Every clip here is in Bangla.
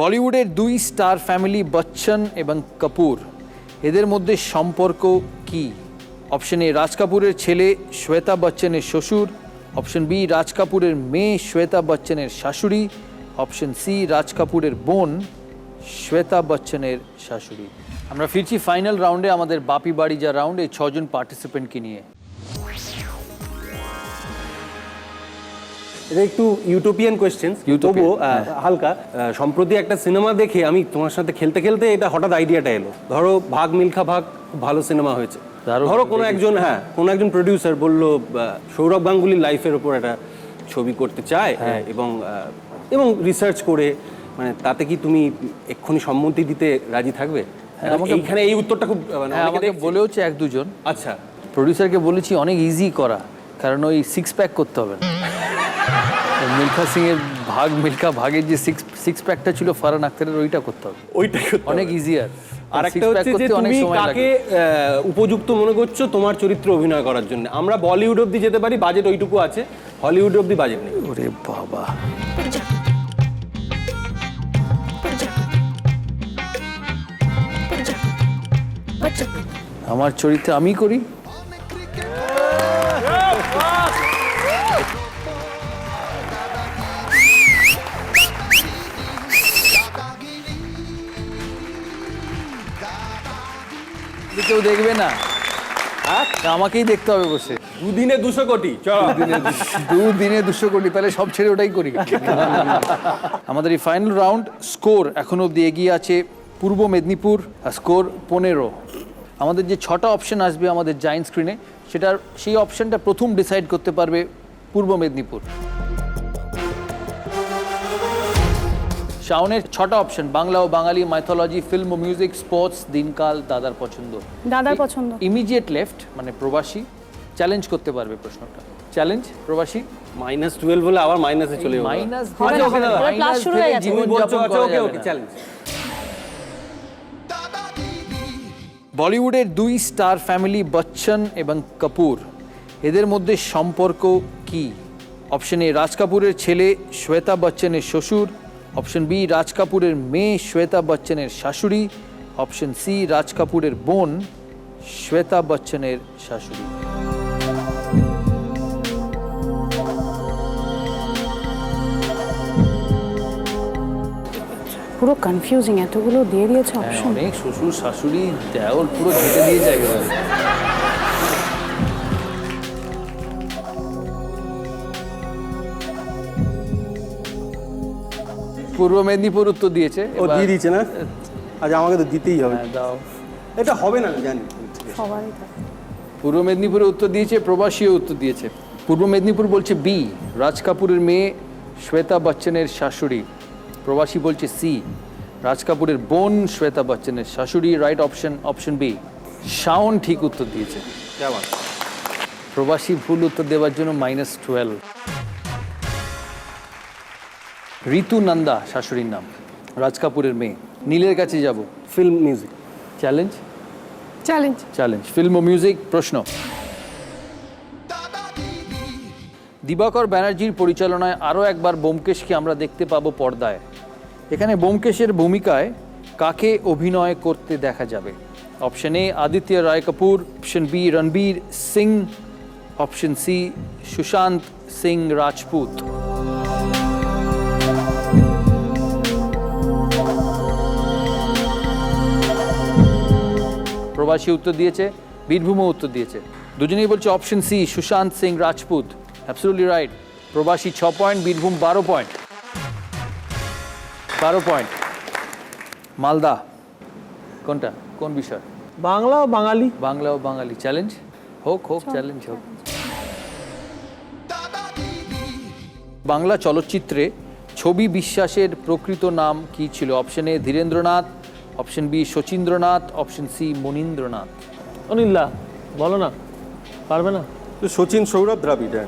বলিউডের দুই স্টার ফ্যামিলি বচ্চন এবং কাপুর এদের মধ্যে সম্পর্ক কি? অপশন এ রাজ কাপুরের ছেলে শ্বেতা বচ্চনের শ্বশুর, অপশন বি রাজ কাপুরের মেয়ে শ্বেতা বচ্চনের শাশুড়ি, অপশন সি রাজ কাপুরের বোন শ্বেতা বচ্চনের শাশুড়ি। আমরা ফিরছি ফাইনাল রাউন্ডে আমাদের বাপি বাড়ি যা রাউন্ড, এই 6 জন পার্টিসিপেন্টকে নিয়ে। এটা একটু ইউটোপিয়ান কোয়েশ্চেন, তবুও হালকা। সম্প্রতি একটা সিনেমা দেখে আমি তোমার সাথে খেলতে খেলতে এটা হঠাৎ আইডিয়াটা এলো। ধরো ভাগ মিল্খা ভাগ খুব ভালো সিনেমা হয়েছে, ধরো কোনো একজন প্রডিউসার বললো সৌরভ গাঙ্গুলির লাইফের ওপর একটা ছবি করতে চায় এবং রিসার্চ করে, মানে তাতে কি তুমি এক্ষুনি সম্মতি দিতে রাজি থাকবে? এইখানে এই উত্তরটা খুব আমাকে বলেওছে এক দুজন। আচ্ছা, প্রডিউসারকে বলেছি অনেক ইজি করা, কারণ ওই 6 প্যাক করতে হবে না। মিল্খা সিং এর মিল্খা ভাগের যে সিক্স প্যাকটা ছিল ফারহান আখতারের, ওইটা করতে হবে, ওইটাই অনেক ইজিয়ার। আর একটা হচ্ছে যে তুমি কাকে উপযুক্ত মনে করছো তোমার চরিত্র অভিনয় করার জন্য। আমরা বলিউড অবধি যেতে পারি, বাজেট ওইটুকু আছে, হলিউড অবধি বাজেট নেই। ওরে বাবা, আমার চরিত্র আমি করি। কেউ দেখবে না, আমাকেই দেখতে হবে বসে। দুদিনে 200 কোটি, দুদিনে 200 কোটি, তাহলে সব ছেড়ে ওটাই করি। আমাদের এই ফাইনাল রাউন্ড স্কোর এখনো অব্দি এগিয়ে আছে পূর্ব মেদিনীপুর, স্কোর 15। আমাদের যে 6টা অপশন আসবে আমাদের জায়েন্ট স্ক্রিনে, সেই অপশনটা প্রথম ডিসাইড করতে পারবে পূর্ব মেদিনীপুর। শাওনের 6টা অপশন, বাংলা ও বাঙালি, মাইথোলজি, ফিল্ম ও মিউজিক, স্পোর্টস, দিনকাল, দাদার পছন্দ। দাদার পছন্দ। ইমিডিয়েট লেফট মানে প্রবাসী চ্যালেঞ্জ করতে পারবে প্রশ্নটা। চ্যালেঞ্জ প্রবাসী। -12 বলে আবার মাইনাসে চলে যাবে। মাইনাস ক্লাস শুরু হয়ে গেছে। ওকে চ্যালেঞ্জ। বলিউডের দুই স্টার ফ্যামিলি বচ্চন এবং কাপুর এদের মধ্যে সম্পর্ক কি? অপশন এ রাজ কাপুরের ছেলে শ্বেতা বচ্চনের শ্বশুর, অপশন বি রাজ কাপুরের মেয়ে শ্বেতা বচ্চনের শাশুড়ি, অপশন সি রাজ কাপুরের বোন শ্বেতা বচ্চনের শাশুড়ি। পুরো কনফিউজিং, এতগুলো দিয়ে দিয়েছে অপশন। অনেক শ্বশুর শাশুড়ি দেওর পুরো ঘেটে দিয়ে যায়। পূর্ব মেদিনীপুর উত্তর দিয়েছে। ও দিয়ে দিয়েছে না? আচ্ছা, আমাকে তো দিতেই হবে। দাও, এটা হবে না জানি। সবারই থাকে। পূর্ব মেদিনীপুরে উত্তর দিয়েছে, প্রবাসীও উত্তর দিয়েছে। পূর্ব মেদিনীপুর বলছে বি, রাজ কাপুরের মেয়ে শ্বেতা বচ্চনের শাশুড়ি। প্রবাসী বলছে সি, রাজ কাপুরের বোন শ্বেতা বচ্চনের শাশুড়ি। Right option, option B. Shaon ঠিক উত্তর দিয়েছে। প্রবাসী ভুল উত্তর দেওয়ার জন্য -12। ঋতু নন্দা শাশুড়ির নাম, রাজ কাপুরের মেয়ে। নীলের কাছে যাব। Film music challenge. Challenge. Challenge film ও মিউজিক। প্রশ্ন, দিবাকর ব্যানার্জির পরিচালনায় আরও একবার ব্যোমকেশকে আমরা দেখতে পাবো পর্দায়। এখানে ব্যোমকেশের ভূমিকায় কাকে অভিনয় করতে দেখা যাবে? Option A Aditya Roy Kapur, option B Ranveer Singh, option C Sushant Singh Rajput. প্রবাসী উত্তর দিয়েছে, বীরভূমও উত্তর দিয়েছে। দুজনেই বলছে option C Sushant Singh Rajput. Absolutely right. প্রবাসী 6 point, Birbhum 12 point. 12 point. Malda কোনটা, কোন বিষয়? বাংলা ও বাঙালি। বাংলা ও বাঙালি। চ্যালেঞ্জ হোক, চ্যালেঞ্জ হোক। বাংলা চলচ্চিত্রে ছবি বিশ্বাসের প্রকৃত নাম কি ছিল? Option A Dhirendranath, option B Sachindranath, option C Manindranath. অনিল্লা বলো না, পারবে না? সচিন সৌরভ দ্রাবিড়।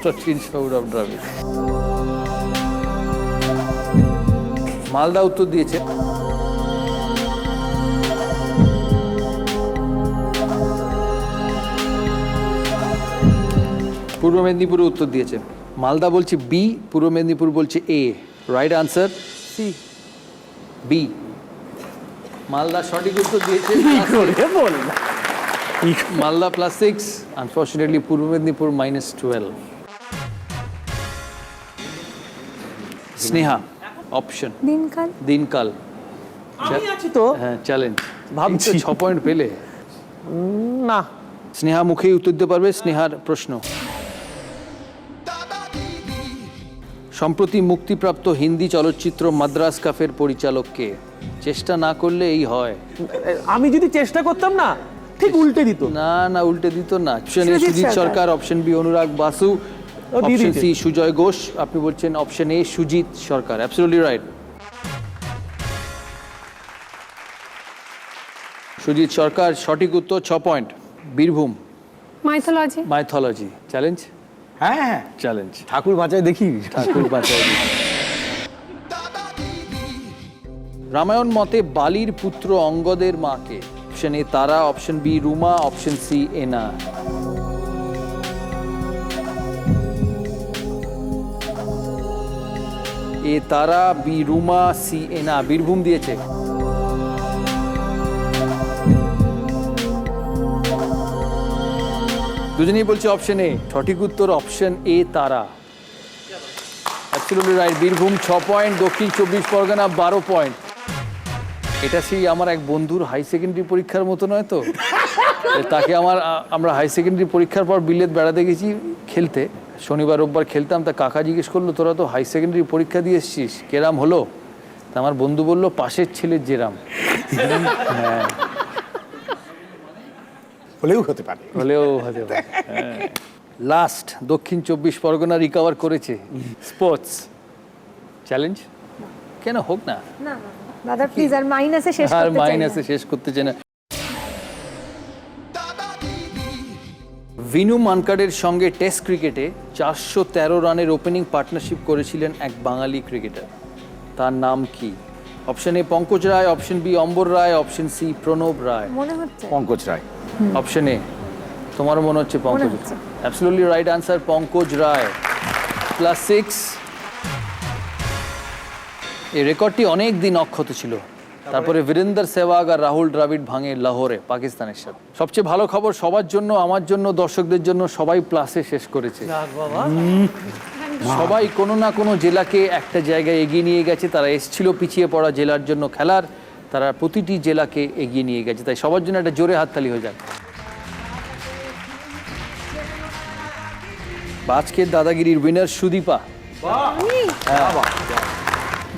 সচিন সৌরভ দ্রাবিড়। মালদা উত্তর দিয়েছে। পূর্ব মেদিনীপুরে উত্তর দিয়েছে। মালদা বলছে বি, পূর্ব মেদিনীপুর বলছে A. Right answer C. B Malda সঠিক উত্তর দিয়েছে। বল না। মালদা +6, আনফর্চুনেটলি পূর্ব মেদিনীপুর -12। স্নেহা অপশন দিনকাল। দিনকাল। আমি আছি তো। হ্যাঁ, চ্যালেঞ্জ। ভাবছি। 6 পয়েন্ট পেলে। না। স্নেহা মুখেই উত্তর দিতে পারবে। স্নেহার প্রশ্ন, সম্প্রতি মুক্তিপ্রাপ্ত হিন্দি চলচ্চিত্র মাদ্রাস কাফের পরিচালক কে? চেষ্টা না করলে এই হয়। আমি যদি চেষ্টা করতাম না ঠিক উল্টে দিত। না না, উল্টে দিত না। Option A Sujit Sujit Sarkar. Sarkar, option B Anurag Basu, দিয়ে অপশন দিতে। সি সুজয় ঘোষ। আপনি বলছেন option A Sujit Sarkar. Absolutely right. Sujit Sarkar সঠিক উত্তর। 6 point. Birbhum mythology. Mythology. Challenge. হ্যাঁ, চ্যালেঞ্জ। ঠাকুর বাঁচায় দেখি। ঠাকুর বাঁচায় দিন। রামায়ণ মতে বালির পুত্র অঙ্গদের মাকে? Option A Tara, option B Ruma, option C Ena. A Tara, B Ruma, C Ena. Birbhum দিয়েছে। দুজনেই বলছে অপশন এ। সঠিক উত্তর অপশন এ তারা। Absolutely right. বীরভূম 6 পয়েন্ট, দক্ষিণ 24 পরগনা 12 পয়েন্ট। এটা সেই আমার এক বন্ধুর হাই সেকেন্ডারি পরীক্ষার মতো নয় তো। তাকে আমরা হাই সেকেন্ডারি পরীক্ষার পর বিলেত বেড়াতে গেছি খেলতে। শনিবার রোববার খেলতাম। তা কাকা জিজ্ঞেস করলো, তোরা তো হাই সেকেন্ডারি পরীক্ষা দিয়ে এসছিস, কেরাম হলো? তা আমার বন্ধু বলল, পাশের ছেলের জেরাম। হ্যাঁ, হলেও হতে পারে। হলেও হতে পারে। লাস্ট, দক্ষিণ 24 পরগনা রিকভার করেছে। স্পোর্টস চ্যালেঞ্জ কেন হোক না, না দাদা প্লিজ, আর মাইনাসে শেষ আর করতে চাই না। মাইনাসে শেষ করতে চাই না। ভিনু মানকাডের সঙ্গে টেস্ট ক্রিকেটে 413 রানের ওপেনিং পার্টনারশিপ করেছিলেন এক বাঙালি ক্রিকেটার। তার নাম কি? Option A Pankaj Roy, option B Ambar Roy, option C Pranab Roy. মনে হচ্ছে পঙ্কজ রায়। অপশন এ তোমারও মনে হচ্ছে পঙ্কজ? হচ্ছে। Absolutely right answer, Pankaj Roy. +6। এই রেকর্ডটি অনেক দিন অক্ষত ছিল। তারপরে বীরেন্দর সেহবাগ আর রাহুল দ্রাবিড় ভাঙে লাহোরে পাকিস্তানের সাথে। সবচেয়ে ভালো খবর সবার জন্য, আমার জন্য, দর্শকদের জন্য, সবাই প্লাসে শেষ করেছে। সবাই কোনো না কোনো জেলাকে একটা জায়গায় এগিয়ে নিয়ে গেছে। তারা এসছিল পিছিয়ে পড়া জেলার জন্য খেলার, তারা প্রতিটি জেলাকে এগিয়ে নিয়ে গেছে। তাই সবার জন্য একটা জোরে হাততালি হয়ে যাক। আজকের দাদাগিরির উইনার সুদীপা। হ্যাঁ,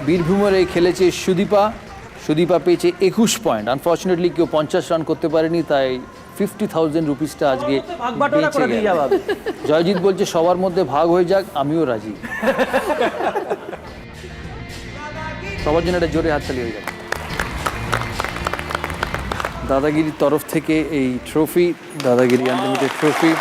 বীরভূমের এই খেলেছে সুদীপা। সুদীপা পেয়েছে 21 পয়েন্ট। আনফর্চুনেটলি কেউ 50 রান করতে পারেনি, তাই 50,000 রুপিসটা আজকে বেঁচে গেল। জয়জিৎ বলছে সবার মধ্যে ভাগ হয়ে যাক, আমিও রাজি। সবার জন্য একটা জোরে হাততালি হয়ে যাক। দাদাগিরির তরফ থেকে এই ট্রফি, দাদাগিরি আনলিমিটেড ট্রফি।